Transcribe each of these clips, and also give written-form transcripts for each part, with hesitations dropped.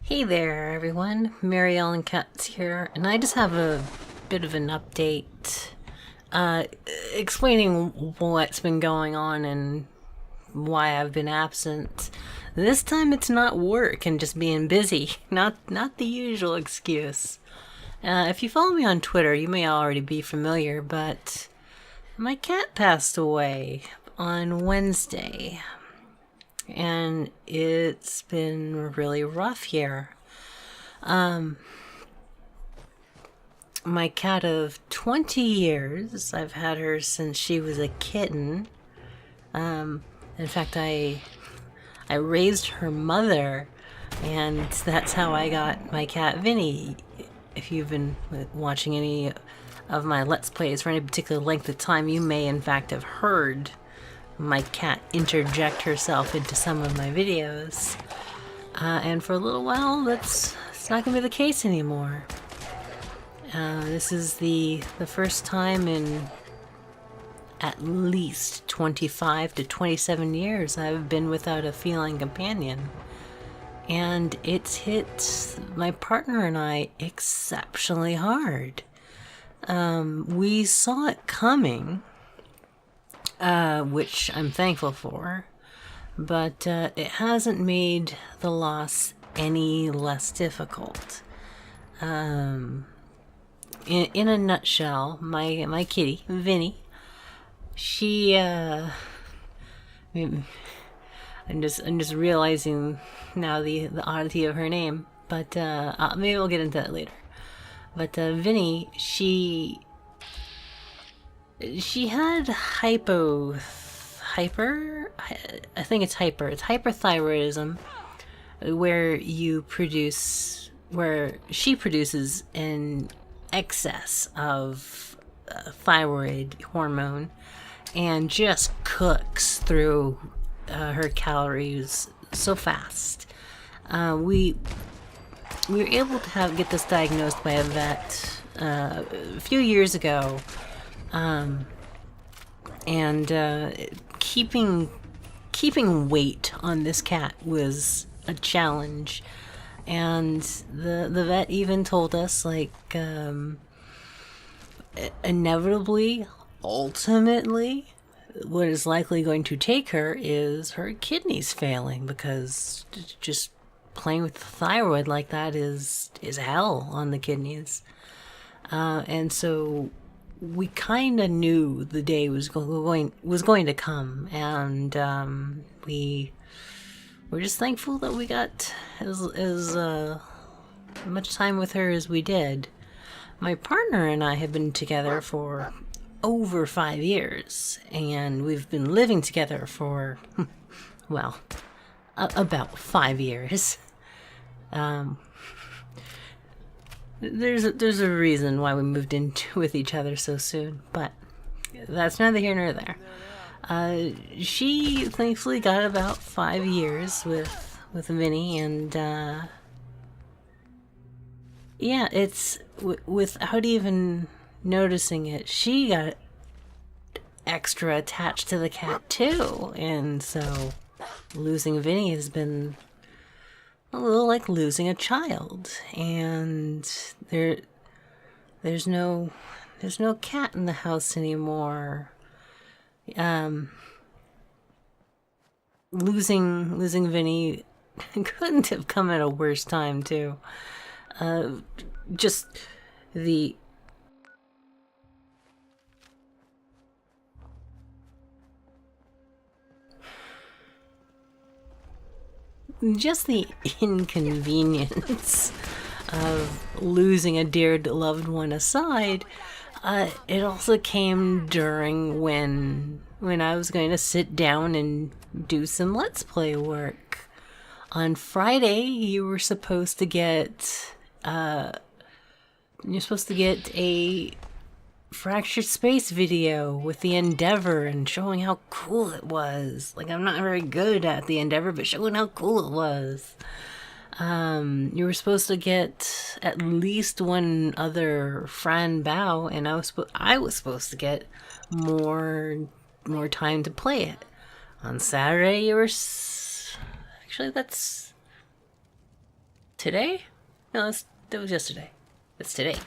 Hey there, everyone. Mary Ellen Katz here, and I just have a bit of an update uh, explaining what's been going on and why I've been absent. This time it's not work and just being busy, not the usual excuse. If you follow me on Twitter, you may already be familiar, but my cat passed away on Wednesday and it's been really rough here. My cat of 20 years, I've had her since she was a kitten. In fact, I raised her mother, and that's how I got my cat Vinny. If you've been watching any of my Let's Plays for any particular length of time, you may in fact have heard my cat interject herself into some of my videos. And for a little while, it's not going to be the case anymore. This is the first time in at least 25 to 27 years I've been without a feline companion. And it's hit my partner and I exceptionally hard. We saw it coming, which I'm thankful for, but it hasn't made the loss any less difficult. In a nutshell, my kitty, Vinny, she, I'm just realizing now the oddity of her name, but maybe we'll get into that later. But Vinny, she had I think it's hyperthyroidism, where she produces an excess of thyroid hormone and just cooks through her calories so fast. We were able to get this diagnosed by a vet a few years ago, and keeping weight on this cat was a challenge. And the vet even told us, like, inevitably, ultimately, what is likely going to take her is her kidneys failing, because just playing with the thyroid like that is hell on the kidneys. And so we kind of knew the day was going to come, and we're just thankful that we got as much time with her as we did. My partner and I have been together for over 5 years, and we've been living together for, well, about 5 years. There's a reason why we moved in with each other so soon, but that's neither here nor there. She thankfully got about 5 years with Vinny, and yeah, it's without even noticing it, she got extra attached to the cat too, and so losing Vinny has been a little like losing a child. And there's no cat in the house anymore. Losing Vinny couldn't have come at a worse time too. Just the inconvenience of losing a dear loved one aside, it also came during when I was going to sit down and do some Let's Play work. On Friday, you're supposed to get a Fractured Space video with the Endeavor and showing how cool it was. Like, I'm not very good at the Endeavor, but showing how cool it was. You were supposed to get at least one other Fran Bow, and I was supposed to get more time to play it. On Saturday, you were actually, today? No, that was yesterday. It's today.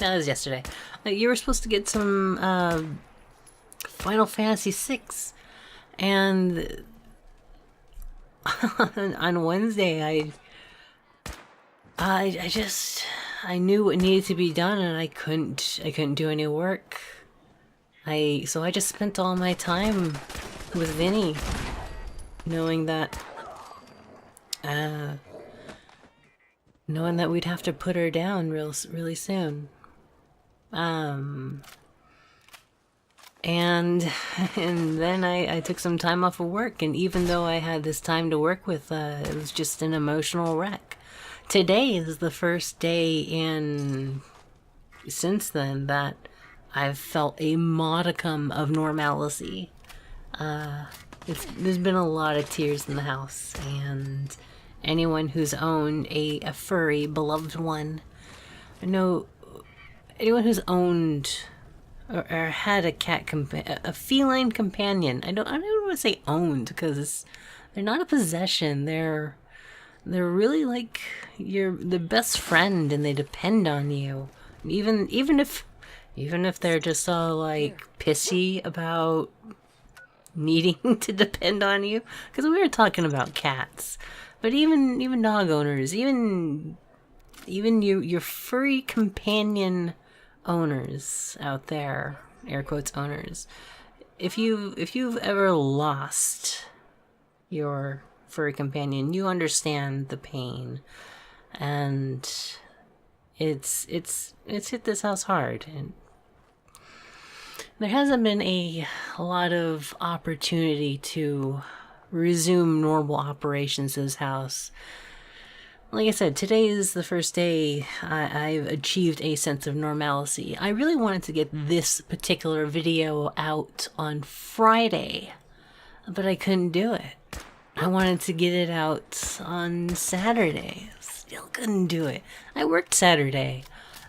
No, it was yesterday. You were supposed to get some Final Fantasy VI, and on Wednesday I knew what needed to be done, and I couldn't do any work. So I just spent all my time with Vinny, knowing that we'd have to put her down really soon. And then I took some time off of work, and even though I had this time to work with, it was just an emotional wreck. Today is the first day since then that I've felt a modicum of normalcy. There's been a lot of tears in the house, and anyone who's owned a furry beloved one, anyone who's owned or had a feline companion. I don't want to say owned, because they're not a possession. They're really like the best friend, and they depend on you. Even if they're just all like pissy about needing to depend on you, because we were talking about cats, but even dog owners, even your furry companion owners out there, air quotes owners, if you've ever lost your furry companion, you understand the pain, and it's hit this house hard, and there hasn't been a lot of opportunity to resume normal operations in this house. Like I said, today is the first day I've achieved a sense of normalcy. I really wanted to get this particular video out on Friday, but I couldn't do it. I wanted to get it out on Saturday. Still couldn't do it. I worked Saturday.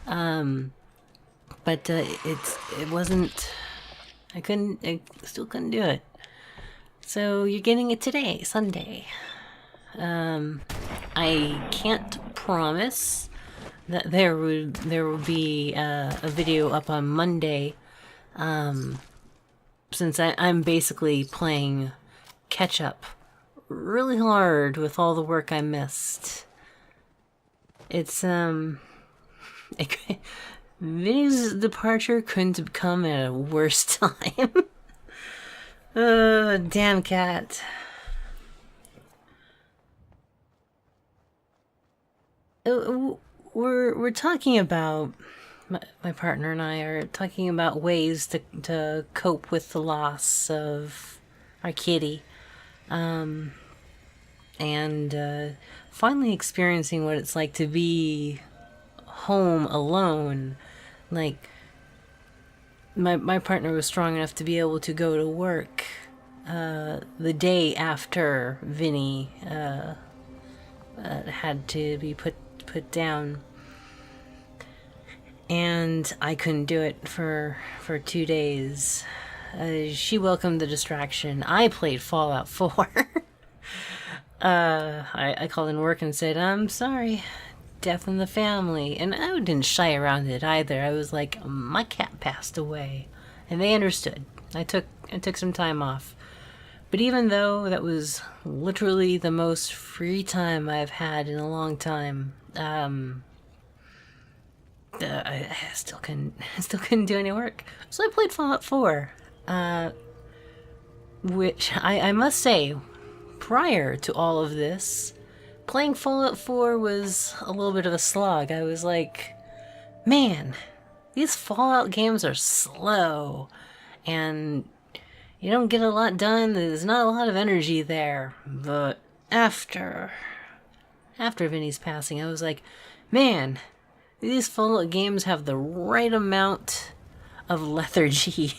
But it wasn't, I still couldn't do it. So you're getting it today, Sunday. I can't promise that there would be a video up on Monday, since I'm basically playing catch up really hard with all the work I missed. It's Vinny's departure couldn't have come at a worse time. Damn cat. We're talking about, my partner and I are talking about ways to cope with the loss of our kitty, and finally experiencing what it's like to be home alone. Like, my partner was strong enough to be able to go to work the day after Vinny had to be put down, and I couldn't do it for 2 days. She welcomed the distraction. I played Fallout 4. I called in work and said, "I'm sorry, death in the family," and I didn't shy around it either. I was like, "My cat passed away," and they understood. I took some time off, but even though that was literally the most free time I've had in a long time, I still couldn't do any work. So I played Fallout 4, which I must say, prior to all of this, playing Fallout 4 was a little bit of a slog. I was like, man, these Fallout games are slow, and you don't get a lot done. There's not a lot of energy there. But after Vinny's passing, I was like, man, these Fallout games have the right amount of lethargy.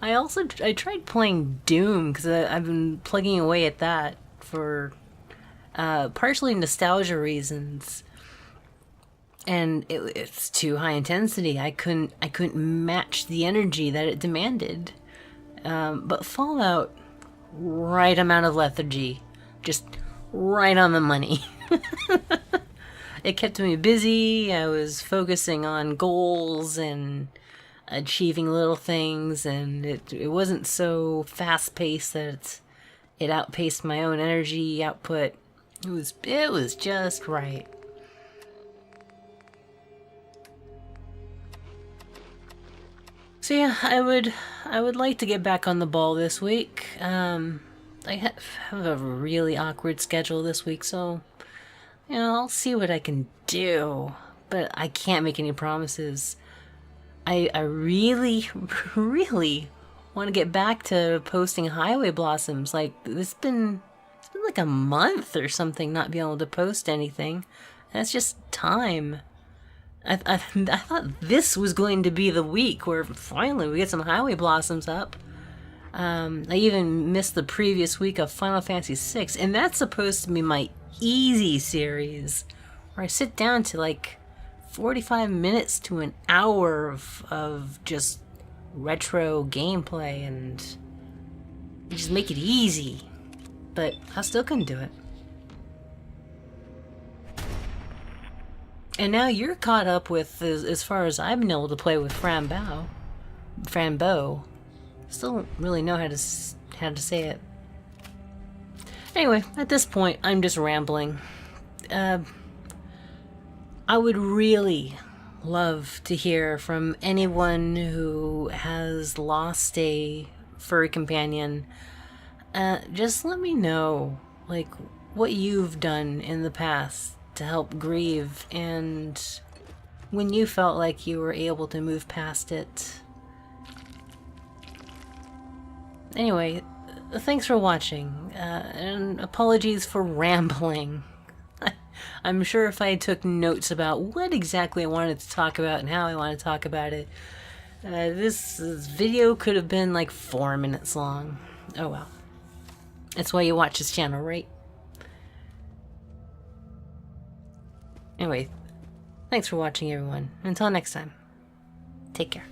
I tried playing Doom, because I've been plugging away at that for partially nostalgia reasons, and it's too high intensity. I couldn't match the energy that it demanded. But Fallout, right amount of lethargy, just right on the money. It kept me busy. I was focusing on goals and achieving little things, and it wasn't so fast paced that it outpaced my own energy output. It was just right. So yeah, I would like to get back on the ball this week. I have a really awkward schedule this week, so I'll see what I can do, but I can't make any promises. I really, really want to get back to posting highway blossoms. Like it's been like a month or something not being able to post anything. That's just time. I thought this was going to be the week where finally we get some highway blossoms up. I even missed the previous week of Final Fantasy VI, and that's supposed to be my easy series, where I sit down to like 45 minutes to an hour of just retro gameplay and just make it easy. But I still couldn't do it. And now you're caught up with, as far as I've been able to play with Frambeau. Still don't really know how to say it. Anyway, at this point, I'm just rambling. I would really love to hear from anyone who has lost a furry companion. Just let me know, like, what you've done in the past to help grieve, and when you felt like you were able to move past it. Anyway, thanks for watching, and apologies for rambling. I'm sure if I took notes about what exactly I wanted to talk about and how I want to talk about it, this video could have been like 4 minutes long. Oh well. That's why you watch this channel, right? Anyway, thanks for watching, everyone. Until next time, take care.